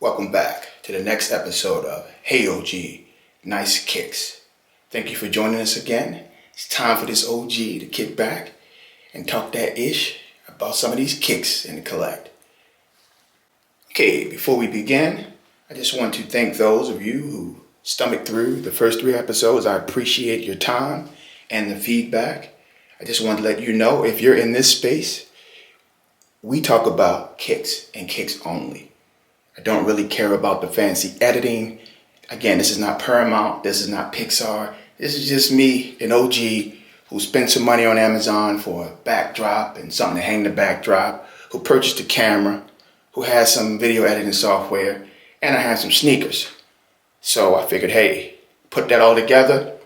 Welcome back to the next episode of Hey OG, Nice Kicks. Thank you for joining us again. It's time for this OG to kick back and talk that ish about some of these kicks and collect. Okay, before we begin, I just want to thank those of you who stomached through the first 3 episodes. I appreciate your time and the feedback. I just want to let you know, if you're in this space, we talk about kicks and kicks only. I don't really care about the fancy editing. Again, this is not Paramount. This is not Pixar. This is just me, an OG, who spent some money on Amazon for a backdrop and something to hang the backdrop, who purchased a camera, who has some video editing software, and I have some sneakers. So I figured, hey, put that all together.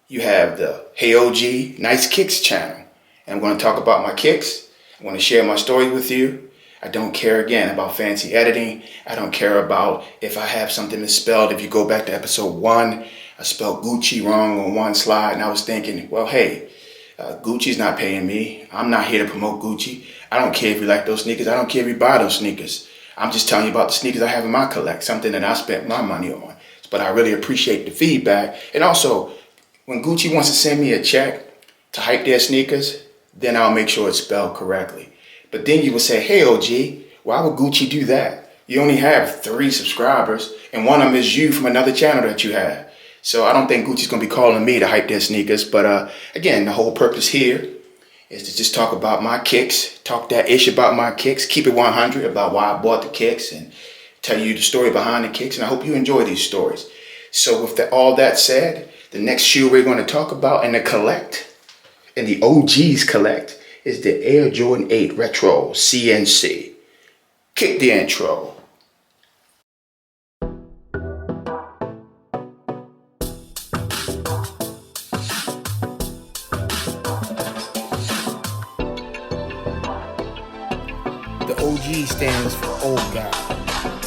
You have the Hey OG Nice Kicks channel. And I'm going to talk about my kicks. I want to share my story with you. I don't care, again, about fancy editing. I don't care about if I have something misspelled. If you go back to episode 1, I spelled Gucci wrong on one slide. And I was thinking, well, hey, Gucci's not paying me. I'm not here to promote Gucci. I don't care if you like those sneakers. I don't care if you buy those sneakers. I'm just telling you about the sneakers I have in my collect, something that I spent my money on. But I really appreciate the feedback. And also, when Gucci wants to send me a check to hype their sneakers, then I'll make sure it's spelled correctly. But then you will say, hey, OG, why would Gucci do that? You only have 3 subscribers, and one of them is you from another channel that you have. So I don't think Gucci's going to be calling me to hype their sneakers. But again, the whole purpose here is to just talk about my kicks, talk that ish about my kicks, keep it 100 about why I bought the kicks, and tell you the story behind the kicks. And I hope you enjoy these stories. So with all that said, the next shoe we're going to talk about in the collect, in the OGs collect, is the Air Jordan 8 Retro C&C. Kick the intro. The OG stands for old guy.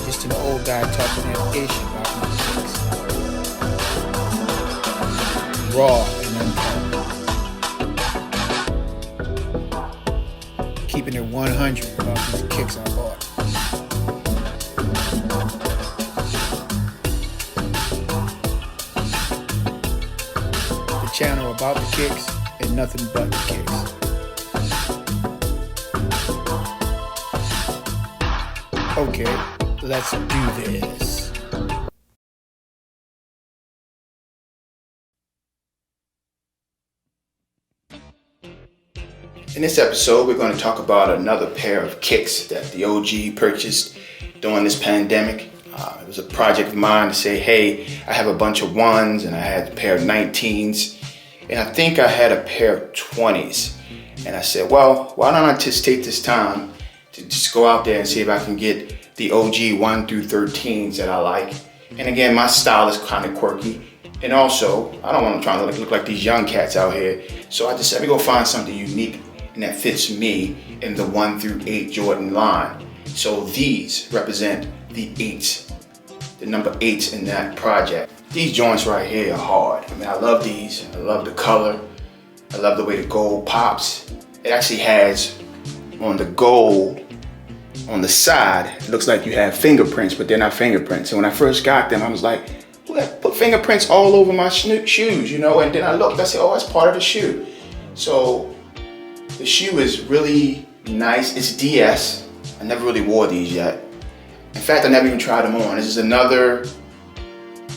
Just an old guy talking that ish about my kicks. Raw and uncut. Keeping it 100 about these kicks I bought. The channel about the kicks and nothing but the kicks. Okay, let's do this. In this episode, we're going to talk about another pair of kicks that the OG purchased during this pandemic. It was a project of mine to say, hey, I have a bunch of 1s and I had a pair of 19s and I think I had a pair of 20s. And I said, well, why don't I just take this time to just go out there and see if I can get the OG 1 through 13s that I like. And again, my style is kind of quirky. And also, I don't want to try to look like these young cats out here. So I just said, let me go find something unique and that fits me in the 1 through 8 Jordan line. So these represent the 8s, the number 8s in that project. These joints right here are hard. I mean, I love these. I love the color. I love the way the gold pops. It actually has on the gold, on the side, it looks like you have fingerprints, but they're not fingerprints. And when I first got them, I was like, put fingerprints all over my shoes, you know? And then I looked, I said, oh, that's part of the shoe. So the shoe is really nice. It's DS. I never really wore these yet. In fact, I never even tried them on. This is another,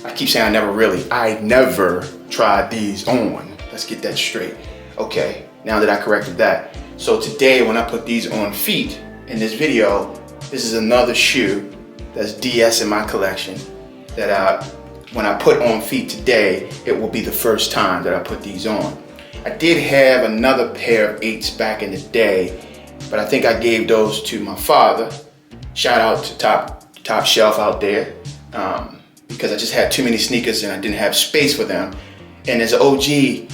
I keep saying I never tried these on. Let's get that straight. Okay, now that I corrected that. So today, when I put these on feet in this video, this is another shoe that's DS in my collection that when I put on feet today, it will be the first time that I put these on. I did have another pair of 8s back in the day, but I think I gave those to my father. Shout out to Top Shelf out there, because I just had too many sneakers and I didn't have space for them. And as an OG,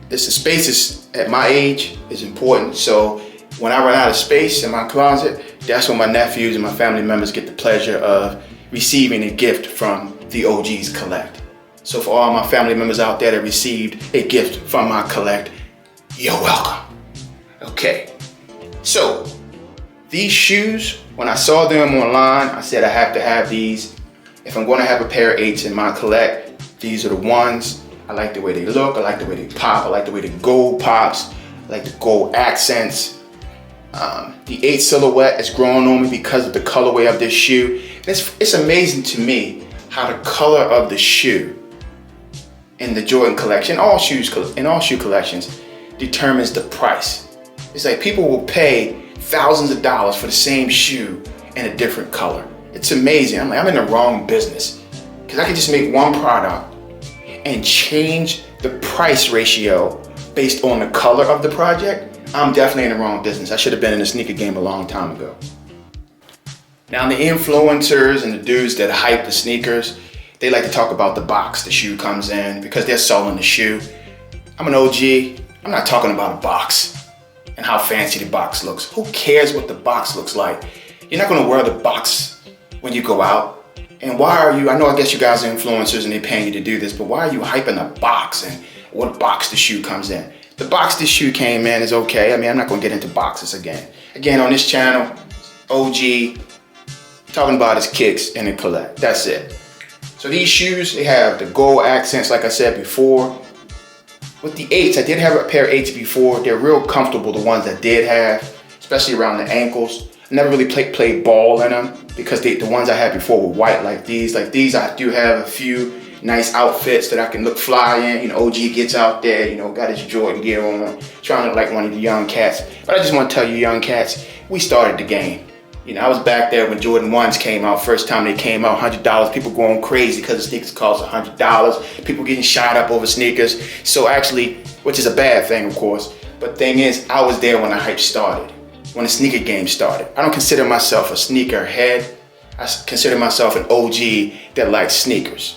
the space is, at my age, is important. So when I run out of space in my closet, that's when my nephews and my family members get the pleasure of receiving a gift from the OG's collect. So for all my family members out there that received a gift from my collect, you're welcome. Okay, so these shoes When I saw them online, I said I have to have these. If I'm going to have a pair of 8s in my collect, these are the ones. I like the way they look, I like the way they pop, I like the way the gold pops, I like the gold accents. The 8 silhouette has grown on me because of the colorway of this shoe. And it's amazing to me how the color of the shoe in the Jordan collection, in all shoe collections, determines the price. It's like people will pay thousands of dollars for the same shoe in a different color. It's amazing. I'm in the wrong business, because I can just make one product and change the price ratio based on the color of the project. I'm definitely in the wrong business. I should have been in the sneaker game a long time ago. Now the influencers and the dudes that hype the sneakers, they like to talk about the box the shoe comes in because they're selling the shoe. I'm an OG. I'm not talking about a box and how fancy the box looks. Who cares what the box looks like? You're not gonna wear the box when you go out. And why are you, I guess you guys are influencers and they're paying you to do this, but why are you hyping the box and what box the shoe comes in? The box this shoe came in is okay. I'm not gonna get into boxes again. Again, on this channel, OG, talking about his kicks and the collect, that's it. So these shoes, they have the gold accents like I said before. With the 8s, I did have a pair of 8s before. They're real comfortable, the ones I did have, especially around the ankles. I never really played ball in them because the ones I had before were white like these. Like these, I do have a few nice outfits that I can look fly in. OG gets out there, got his Jordan gear on, trying to look like one of the young cats. But I just want to tell you young cats, we started the game. I was back there when Jordan 1s came out. First time they came out, $100. People going crazy because the sneakers cost $100. People getting shot up over sneakers. So actually, which is a bad thing, of course. But thing is, I was there when the hype started, when the sneaker game started. I don't consider myself a sneaker head. I consider myself an OG that likes sneakers.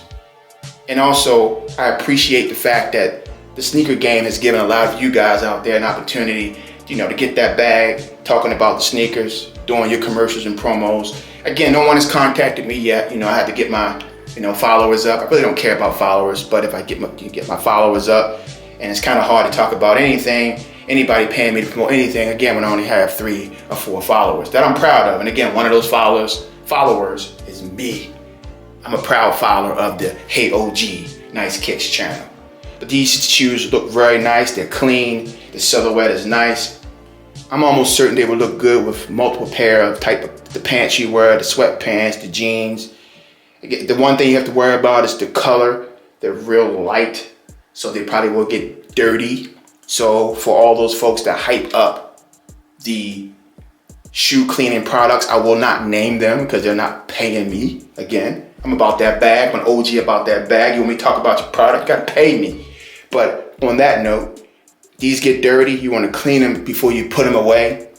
And also, I appreciate the fact that the sneaker game has given a lot of you guys out there an opportunity, to get that bag, talking about the sneakers, doing your commercials and promos. Again, no one has contacted me yet. I had to get my, followers up. I really don't care about followers, but if I get my followers up, and it's kind of hard to talk about anything, anybody paying me to promote anything, again, when I only have 3 or 4 followers that I'm proud of. And again, one of those followers is me. I'm a proud follower of the Hey OG Nice Kicks channel. But these shoes look very nice. They're clean. The silhouette is nice. I'm almost certain they will look good with multiple pair of the pants you wear, the sweatpants, the jeans. The one thing you have to worry about is the color. They're real light, so they probably will get dirty. So for all those folks that hype up the shoe cleaning products, I will not name them because they're not paying me. Again, I'm about that bag. I'm an OG about that bag. You want me to talk about your product, you gotta pay me. But on that note, these get dirty. You want to clean them before you put them away.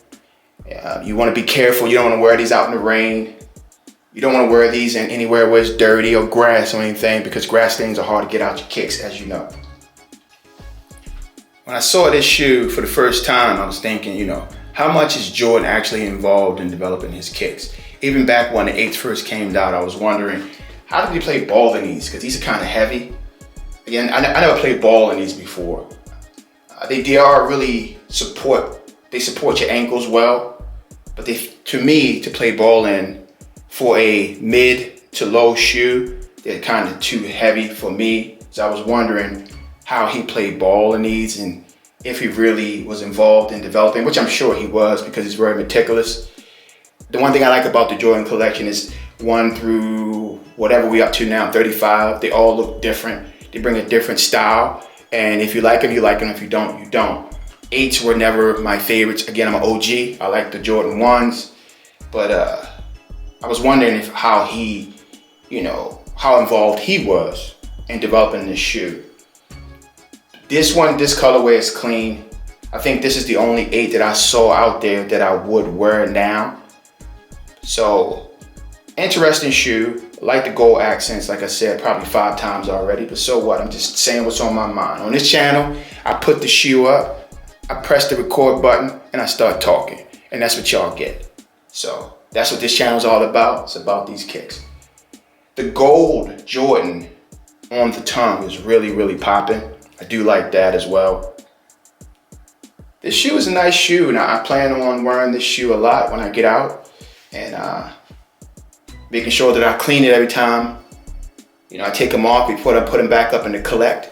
You want to be careful. You don't want to wear these out in the rain. You don't want to wear these in anywhere where it's dirty or grass or anything, because grass stains are hard to get out your kicks, as you know. When I saw this shoe for the first time, I was thinking, how much is Jordan actually involved in developing his kicks? Even back when the 8s first came out, I was wondering, how did he play ball in these? Because these are kind of heavy. Again, I never played ball in these before. They are really support your ankles well, but to me, to play ball in for a mid to low shoe, they're kind of too heavy for me. So I was wondering how he played ball in these and if he really was involved in developing, which I'm sure he was because he's very meticulous. The one thing I like about the Jordan collection is 1 through whatever we up to now, 35, they all look different. They bring a different style. And if you like them, you like them. If you don't, you don't. 8s were never my favorites. Again, I'm an OG. I like the Jordan 1s. But I was wondering how involved he was in developing this shoe. This colorway is clean. I think this is the only 8 that I saw out there that I would wear now. So, interesting shoe. I like the gold accents, like I said, probably 5 times already, but so what? I'm just saying what's on my mind. On this channel, I put the shoe up, I press the record button, and I start talking. And that's what y'all get. So, that's what this channel is all about. It's about these kicks. The gold Jordan on the tongue is really, really popping. I do like that as well. This shoe is a nice shoe. Now, I plan on wearing this shoe a lot when I get out. and making sure that I clean it every time. You know, I take them off before I put them back up in the collect,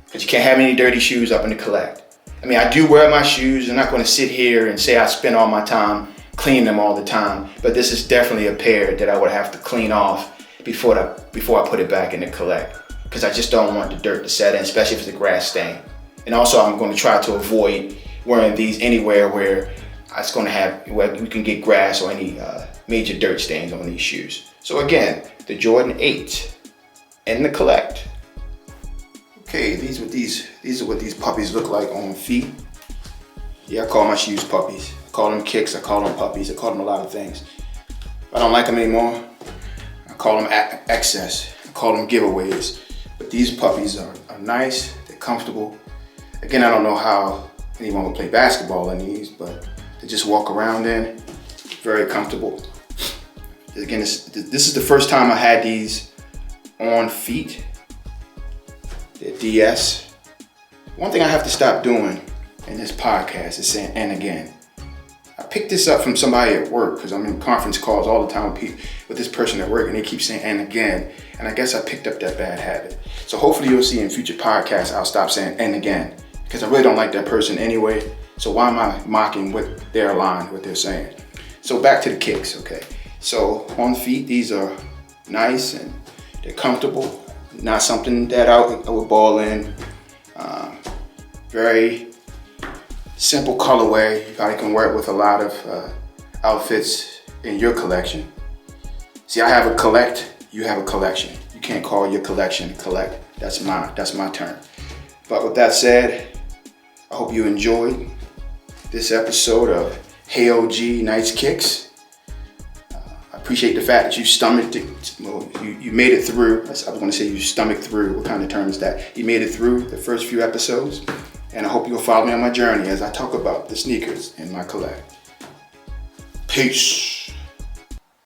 because you can't have any dirty shoes up in the collect. I mean, I do wear my shoes. I'm not going to sit here and say I spend all my time cleaning them all the time, but this is definitely a pair that I would have to clean off before I put it back in the collect, because I just don't want the dirt to set in, especially if it's a grass stain. And also, I'm going to try to avoid wearing these anywhere where it's going to have, where we can get grass or any major dirt stains on these shoes. So again, the Jordan 8 in the collect. Okay, these are what these puppies look like on feet. Yeah, I call my shoes puppies. I call them kicks, I call them puppies, I call them a lot of things. If I don't like them anymore, I call them excess, I call them giveaways. But these puppies are nice, they're comfortable. Again, I don't know how anyone would play basketball in these, but to just walk around in, very comfortable. Again, this is the first time I had these on feet. They're DS. One thing I have to stop doing in this podcast is saying "and again." I picked this up from somebody at work because I'm in conference calls all the time with this person at work, and they keep saying "and again," and I guess I picked up that bad habit. So hopefully you'll see in future podcasts I'll stop saying "and again," because I really don't like that person anyway. So why am I mocking what their line, what they're saying? So back to the kicks, okay? So on feet, these are nice and they're comfortable. Not something that I would ball in. Very simple colorway. You probably can wear it with a lot of outfits in your collection. See, I have a collect, you have a collection. You can't call your collection collect. That's my term. But with that said, I hope you enjoyed this episode of Hey OG Nice Kicks. I appreciate the fact that you stomached it. Well, you made it through. I was going to say you stomached through. What kind of term is that? You made it through the first few episodes. And I hope you'll follow me on my journey as I talk about the sneakers in my collect. Peace.